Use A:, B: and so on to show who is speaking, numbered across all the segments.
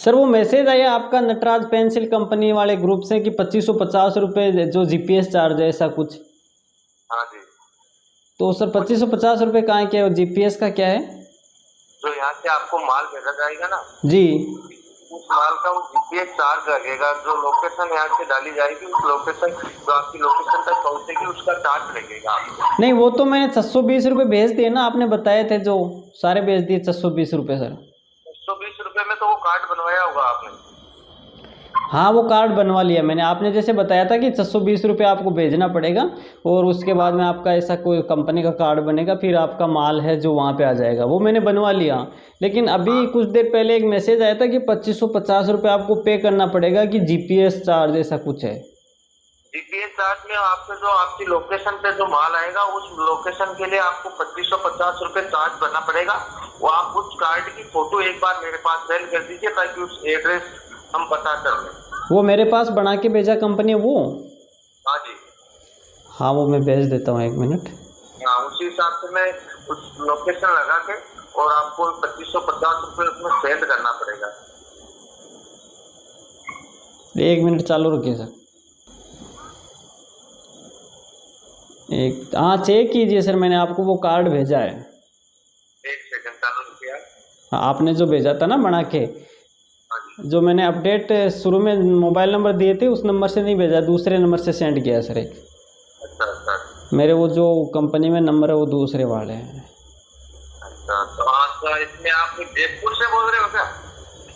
A: Sir वो message आया आपका नटराज पेंसिल कंपनी वाले ग्रुप से कि 2550 रुपये जो जीपीएस चार्ज है ऐसा कुछ।
B: हाँ जी।
A: तो सर 2550 रुपये कहाँ क्या है, जीपीएस का क्या है?
B: जो यहाँ से आपको माल भेजा जाएगा ना
A: जी,
B: उस माल का वो जीपीएस चार्ज लगेगा। जो लोकेशन यहाँ से डाली जाएगी उस लोकेशन जो आपकी लोकेशन तक पहुँचेगी उसका चार्ज लगेगा आपको।
A: नहीं वो तो मैंने 620 रुपये भेज दिए ना, आपने बताए थे जो सारे भेज दिए 620 रुपये सर।
B: 120 रुपए में तो वो कार्ड बनवाया होगा आपने।
A: हाँ वो कार्ड बनवा लिया मैंने, आपने जैसे बताया था कि 620 रुपये आपको भेजना पड़ेगा और उसके बाद में आपका ऐसा कोई कंपनी का कार्ड बनेगा, फिर आपका माल है जो वहाँ पे आ जाएगा, वो मैंने बनवा लिया। लेकिन अभी कुछ देर पहले एक मैसेज आया था कि 2550 रुपये आपको पे करना पड़ेगा कि जीपीएस चार्ज ऐसा कुछ है।
B: जीपीएस चार्ज में आपसे जो आपकी लोकेशन पे जो माल आएगा उस लोकेशन के लिए आपको 2550 रुपए चार्ज भरना पड़ेगा। वो आप उस कार्ड की फोटो एक बार मेरे पास सेंड कर दीजिए ताकि उस एड्रेस हम पता कर लें।
A: वो मेरे पास बना के भेजा कंपनी है वो?
B: हाँ जी।
A: हाँ वो मैं भेज देता हूँ, 1 मिनट।
B: हाँ उसी हिसाब से मैं उस लोकेशन लगा के और आपको 2550 रुपए उसमें सेंड करना पड़ेगा।
A: 1 मिनट चालू रखिए सर। हाँ चेक कीजिए सर, मैंने आपको वो कार्ड भेजा है।
B: एक सेकंड चालू किया।
A: हाँ आपने जो भेजा था ना बना के,
B: हाँ जी।
A: जो मैंने अपडेट शुरू में मोबाइल नंबर दिए थे उस नंबर से नहीं भेजा, दूसरे नंबर से सेंड किया सर एक।
B: अच्छा अच्छा।
A: मेरे वो जो कंपनी में नंबर है वो दूसरे वाले हैं।
B: अच्छा तो हाँ इसमें आप जयपुर से बोल रहे हो क्या?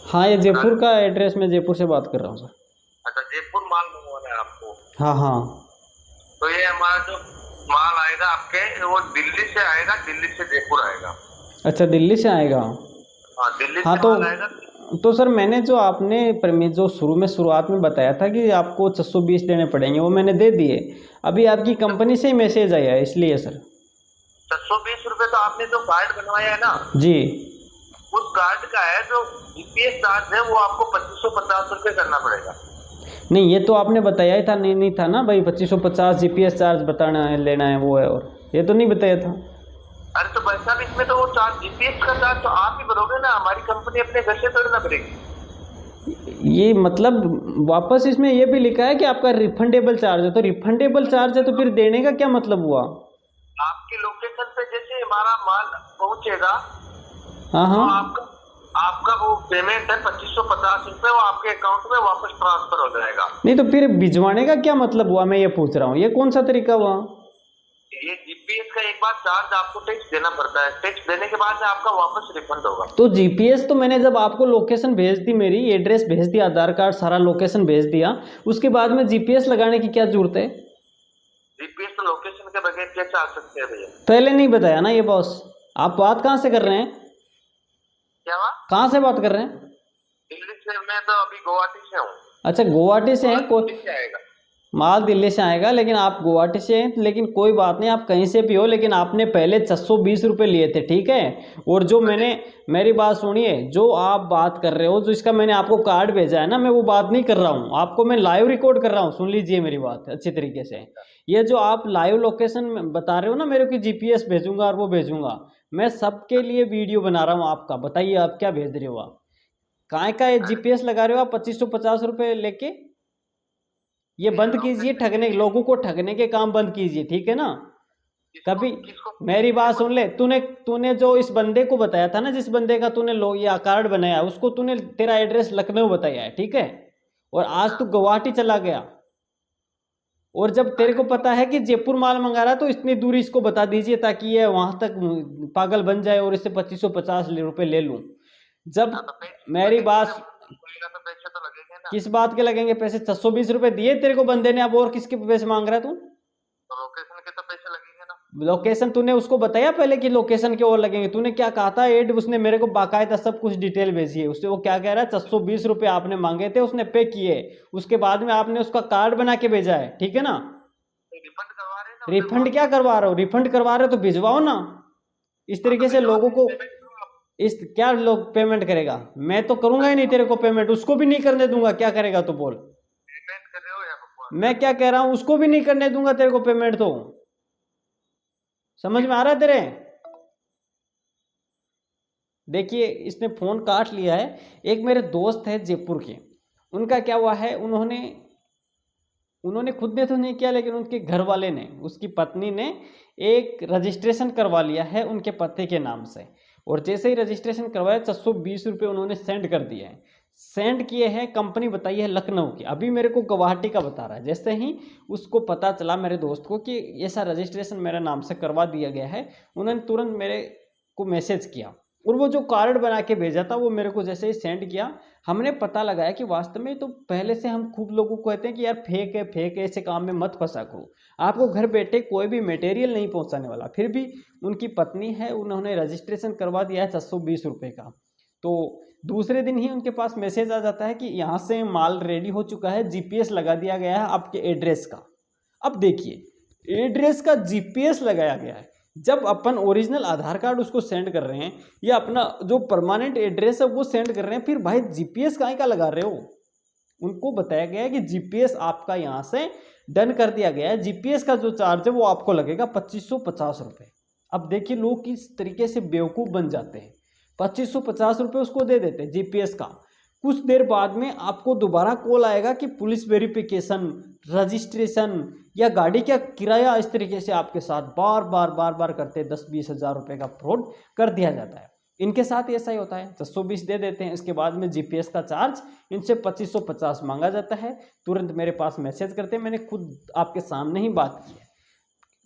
A: हाँ ये जयपुर का एड्रेस, मैं जयपुर से बात कर रहा हूँ सर।
B: अच्छा जयपुर माल मंगवाना है आपको?
A: हाँ हाँ।
B: तो ये हमारा जो माल आएगा आपके वो दिल्ली से आएगा, दिल्ली से जयपुर आएगा।
A: अच्छा दिल्ली से आएगा।
B: हाँ दिल्ली
A: हाँ
B: से
A: तो
B: माल आएगा।
A: तो सर मैंने जो आपने जो शुरुआत में बताया था कि आपको 620 देने पड़ेंगे वो मैंने दे दिए। अभी आपकी कंपनी से ही मैसेज आया है इसलिए सर।
B: 620 रुपए तो आपने जो कार्ड बनवाया है ना
A: जी,
B: उस कार्ड का है जो जीपीएस चार्ज है वो आपको 2550 रुपए करना पड़ेगा।
A: नहीं ये तो आपने बताया ही था, नहीं था ना भाई, 2550 जीपीएस चार्ज बताना है, लेना है वो है, और ये तो नहीं बताया था।
B: अरे तो भाई साहब इसमें तो वो चार्ज जीपीएस का चार्ज तो आप ही भरोगे ना, हमारी कंपनी अपने घर से थोड़ी ना भरेगी।
A: ये मतलब वापस इसमें ये भी लिखा है कि आपका रिफंडेबल चार्ज है, तो रिफंडेबल चार्ज है तो फिर देने का क्या मतलब हुआ?
B: आपकी लोकेशन पे जैसे हमारा माल पहुंचेगा
A: हाँ
B: तो
A: हाँ।
B: आपका वो पेमेंट है 2550 रुपए, वो आपके अकाउंट में वापस ट्रांसफर हो जाएगा।
A: नहीं तो फिर भिजवाने का क्या मतलब हुआ, मैं ये पूछ रहा हूँ, ये कौन सा तरीका हुआ?
B: ये जीपीएस का एक बार चार्ज आपको टैक्स देना पड़ता है, टैक्स देने के बाद आपका वापस रिफंड होगा।
A: तो जीपीएस तो मैंने जब आपको लोकेशन भेज दी, मेरी एड्रेस भेज दिया, आधार कार्ड सारा लोकेशन भेज दिया, उसके बाद में जीपीएस लगाने की क्या जरूरत है?
B: जीपीएस तो लोकेशन के बगैर कैसे आ सकते हैं भैया?
A: पहले नहीं बताया ना ये बॉस। आप बात कहाँ से कर रहे हैं?
B: क्या हुआ?
A: कहाँ से बात कर रहे हैं?
B: दिल्ली से। मैं तो अभी गुवाहाटी से हूँ।
A: अच्छा गुवाहाटी से हैं।
B: दिल्ली से आएगा
A: माल दिल्ली से आएगा, लेकिन आप गुवाहाटी से हैं, लेकिन कोई बात नहीं, आप कहीं से भी हो, लेकिन आपने पहले 620 रुपये लिए थे, ठीक है? और जो मैंने, मेरी बात सुनिए, जो आप बात कर रहे हो, जो इसका मैंने आपको कार्ड भेजा है ना, मैं वो बात नहीं कर रहा हूँ, आपको मैं लाइव रिकॉर्ड कर रहा हूँ, सुन लीजिए मेरी बात अच्छी तरीके से। ये जो आप लाइव लोकेशन बता रहे हो ना मेरे को, जीपीएस भेजूंगा और वो भेजूंगा, मैं सबके लिए वीडियो बना रहा हूँ आपका, बताइए आप क्या भेज रहे हो? आप काय का जीपीएस लगा रहे हो आप 2550 रुपये लेके? ये बंद कीजिए, ठगने, लोगों को ठगने के काम बंद कीजिए, ठीक है ना? कभी मेरी बात सुन ले, तूने जो इस बंदे को बताया था ना, जिस बंदे का तूने ये कार्ड बनाया, उसको तूने तेरा एड्रेस लखनऊ बताया है, ठीक है? और आज तू गुवाहाटी चला गया, और जब तेरे को पता है कि जयपुर माल मंगा रहा है तो इतनी दूरी इसको बता दीजिए ताकि ये वहां तक पागल बन जाए और इससे 2550 रुपये ले लूं। जब मेरी बात,
B: पैसे तो लगेंगे ना।
A: किस बात के लगेंगे पैसे? 620 रुपये दिए तेरे को बंदे ने, अब और किसके पैसे मांग रहा है तू?
B: तो लोकेशन के तो पैसे लगेंगे ना।
A: लोकेशन तूने उसको बताया पहले कि लोकेशन के और लगेंगे? तूने क्या कहा था? एड उसने मेरे को बाकायदा सब कुछ डिटेल भेजी है, उससे वो क्या कह रहा है, 620 रुपये आपने मांगे थे, उसने पे किए, उसके बाद में आपने उसका कार्ड बना के भेजा है, ठीक है ना?
B: रिफंड करवा रहे हैं ना।
A: रिफंड क्या करवा रहे हो? रिफंड करवा रहे हो तो भिजवाओ ना। इस तरीके से लोगों को, इस क्या लोग पेमेंट करेगा? मैं तो करूंगा ही नहीं तेरे को पेमेंट, उसको भी नहीं करने दूंगा, क्या करेगा तो बोल।
B: पेमेंट कर रहे हो या बकवास?
A: मैं क्या कह रहा हूं, उसको भी नहीं करने दूंगा तेरे को पेमेंट, तो समझ में आ रहा है तेरे? देखिए इसने फ़ोन काट लिया है। एक मेरे दोस्त है जयपुर के, उनका क्या हुआ है, उन्होंने खुद ने तो नहीं किया, लेकिन उनके घर वाले ने, उसकी पत्नी ने एक रजिस्ट्रेशन करवा लिया है उनके पति के नाम से। और जैसे ही रजिस्ट्रेशन करवाया 620 रुपये उन्होंने सेंड कर दिए हैं। सेंड किए हैं, कंपनी बताई है लखनऊ की, अभी मेरे को गुवाहाटी का बता रहा है। जैसे ही उसको पता चला मेरे दोस्त को कि ऐसा रजिस्ट्रेशन मेरे नाम से करवा दिया गया है, उन्होंने तुरंत मेरे को मैसेज किया, और वो जो कार्ड बना के भेजा था वो मेरे को जैसे ही सेंड किया, हमने पता लगाया कि वास्तव में तो पहले से हम खूब लोगों को कहते हैं कि यार फेक है, ऐसे काम में मत फंसा करो, आपको घर बैठे कोई भी मटेरियल नहीं पहुंचाने वाला। फिर भी उनकी पत्नी है, उन्होंने रजिस्ट्रेशन करवा दिया है 620 रुपये का। तो दूसरे दिन ही उनके पास मैसेज आ जाता है कि यहाँ से माल रेडी हो चुका है, जीपीएस लगा दिया गया है आपके एड्रेस का। अब देखिए एड्रेस का जीपीएस लगाया गया है, जब अपन ओरिजिनल आधार कार्ड उसको सेंड कर रहे हैं या अपना जो परमानेंट एड्रेस है वो सेंड कर रहे हैं, फिर भाई जीपीएस काहे का लगा रहे हो। उनको बताया गया है कि जीपीएस आपका यहाँ से डन कर दिया गया है, जीपीएस का जो चार्ज है वो आपको लगेगा 2550 रुपये। अब देखिए लोग किस तरीके से बेवकूफ़ बन जाते हैं, 2550 रुपये उसको दे देते हैं जीपीएस का। कुछ देर बाद में आपको दोबारा कॉल आएगा कि पुलिस वेरिफिकेशन, रजिस्ट्रेशन या गाड़ी का किराया, इस तरीके से आपके साथ बार बार करते 10-20 हज़ार रुपये का फ्रॉड कर दिया जाता है। इनके साथ ऐसा ही होता है, 620 दे देते हैं, इसके बाद में जीपीएस का चार्ज इनसे 2550 मांगा जाता है। तुरंत मेरे पास मैसेज करते हैं, मैंने खुद आपके सामने ही बात की है।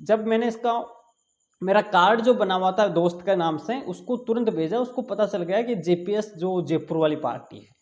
A: जब मैंने मेरा कार्ड जो बना हुआ था दोस्त के नाम से, उसको तुरंत भेजा, उसको पता चल गया कि जीपीएस जो जयपुर वाली पार्टी है,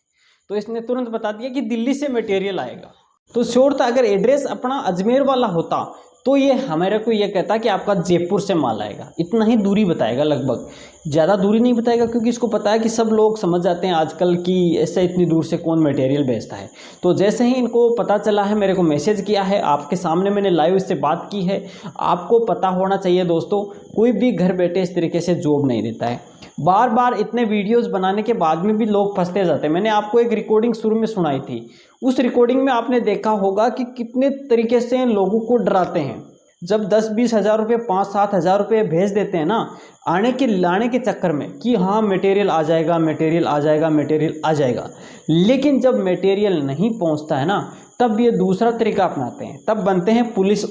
A: तो इसने तुरंत बता दिया कि दिल्ली से मटेरियल आएगा। तो श्योर था अगर एड्रेस अपना अजमेर वाला होता तो ये हमारे को ये कहता कि आपका जयपुर से माल आएगा, इतना ही दूरी बताएगा, लगभग ज़्यादा दूरी नहीं बताएगा, क्योंकि इसको पता है कि सब लोग समझ जाते हैं आजकल कि ऐसे इतनी दूर से कौन मटेरियल भेजता है। तो जैसे ही इनको पता चला है, मेरे को मैसेज किया है, आपके सामने मैंने लाइव इससे बात की है। आपको पता होना चाहिए दोस्तों, कोई भी घर बैठे इस तरीके से जॉब नहीं देता है। बार बार इतने वीडियोस बनाने के बाद में भी लोग फंसते जाते हैं। मैंने आपको एक रिकॉर्डिंग शुरू में सुनाई थी, उस रिकॉर्डिंग में आपने देखा होगा कि कितने तरीके से लोगों को डराते हैं। जब 10-20 हज़ार रुपये, 5-7 हज़ार रुपये भेज देते हैं ना लाने के चक्कर में कि हाँ मटेरियल आ जाएगा, मटेरियल आ जाएगा, मटेरियल आ जाएगा, लेकिन जब मटेरियल नहीं पहुंचता है ना, तब ये दूसरा तरीका अपनाते हैं, तब बनते हैं पुलिस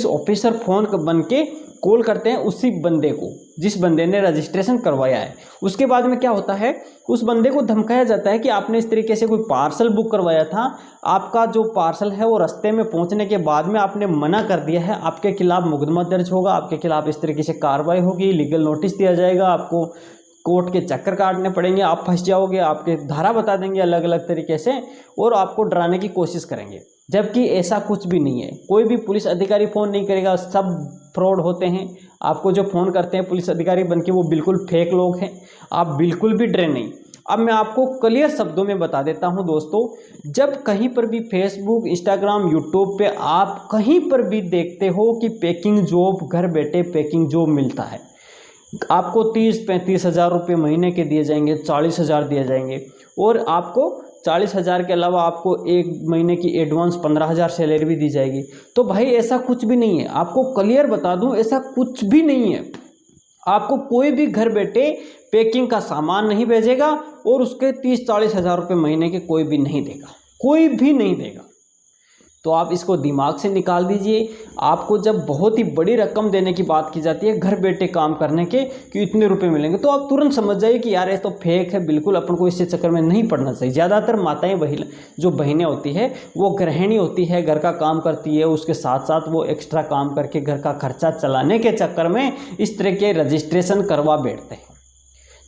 A: ऑफिसर फ़ोन बन के कॉल करते हैं उसी बंदे को जिस बंदे ने रजिस्ट्रेशन करवाया है। उसके बाद में क्या होता है, उस बंदे को धमकाया जाता है कि आपने इस तरीके से कोई पार्सल बुक करवाया था, आपका जो पार्सल है वो रास्ते में पहुंचने के बाद में आपने मना कर दिया है, आपके खिलाफ मुकदमा दर्ज होगा, आपके खिलाफ इस तरीके से कार्रवाई होगी, लीगल नोटिस दिया जाएगा, आपको कोर्ट के चक्कर काटने पड़ेंगे, आप फंस जाओगे, आपके धारा बता देंगे अलग अलग तरीके से और आपको डराने की कोशिश करेंगे। जबकि ऐसा कुछ भी नहीं है, कोई भी पुलिस अधिकारी फ़ोन नहीं करेगा, सब फ्रॉड होते हैं। आपको जो फ़ोन करते हैं पुलिस अधिकारी बनके वो बिल्कुल फेक लोग हैं, आप बिल्कुल भी डरे नहीं। अब मैं आपको क्लियर शब्दों में बता देता हूं दोस्तों, जब कहीं पर भी फेसबुक, इंस्टाग्राम, यूट्यूब पे आप कहीं पर भी देखते हो कि पैकिंग जॉब, घर बैठे पैकिंग जॉब मिलता है, आपको 30-35 हज़ार रुपये महीने के दिए जाएंगे, 40 हज़ार दिए जाएंगे, और आपको 40 हज़ार के अलावा आपको एक महीने की एडवांस 15 हज़ार सैलरी भी दी जाएगी। तो भाई ऐसा कुछ भी नहीं है, आपको क्लियर बता दूं, ऐसा कुछ भी नहीं है। आपको कोई भी घर बैठे पैकिंग का सामान नहीं भेजेगा और उसके 30-40 हज़ार रुपये महीने के कोई भी नहीं देगा, कोई भी नहीं देगा। तो आप इसको दिमाग से निकाल दीजिए। आपको जब बहुत ही बड़ी रकम देने की बात की जाती है घर बैठे काम करने के कि इतने रुपए मिलेंगे, तो आप तुरंत समझ जाइए कि यार ये तो फेक है, बिल्कुल अपन को इससे चक्कर में नहीं पड़ना चाहिए। ज़्यादातर माताएं जो बहनें होती है वो गृहिणी होती है, घर का काम करती है, उसके साथ साथ वो एक्स्ट्रा काम करके घर का खर्चा चलाने के चक्कर में इस तरह के रजिस्ट्रेशन करवा बैठते हैं।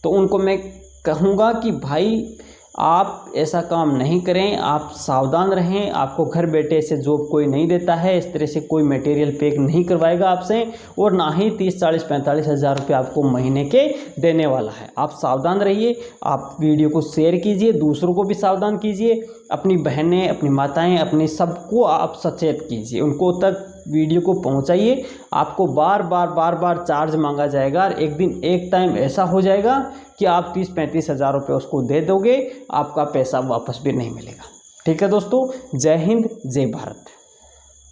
A: तो उनको मैं कहूँगा कि भाई आप ऐसा काम नहीं करें, आप सावधान रहें। आपको घर बैठे से जॉब कोई नहीं देता है, इस तरह से कोई मटेरियल पैक नहीं करवाएगा आपसे, और ना ही 30-40-45 हज़ार रुपये आपको महीने के देने वाला है। आप सावधान रहिए। आप वीडियो को शेयर कीजिए, दूसरों को भी सावधान कीजिए, अपनी बहनें, अपनी माताएं, अपने सबको आप सचेत कीजिए, उनको तक वीडियो को पहुंचाइए। आपको बार बार चार्ज मांगा जाएगा और एक दिन एक टाइम ऐसा हो जाएगा कि आप 30-35 हज़ार रुपये उसको दे दोगे, आपका पैसा वापस भी नहीं मिलेगा। ठीक है दोस्तों, जय हिंद, जय भारत।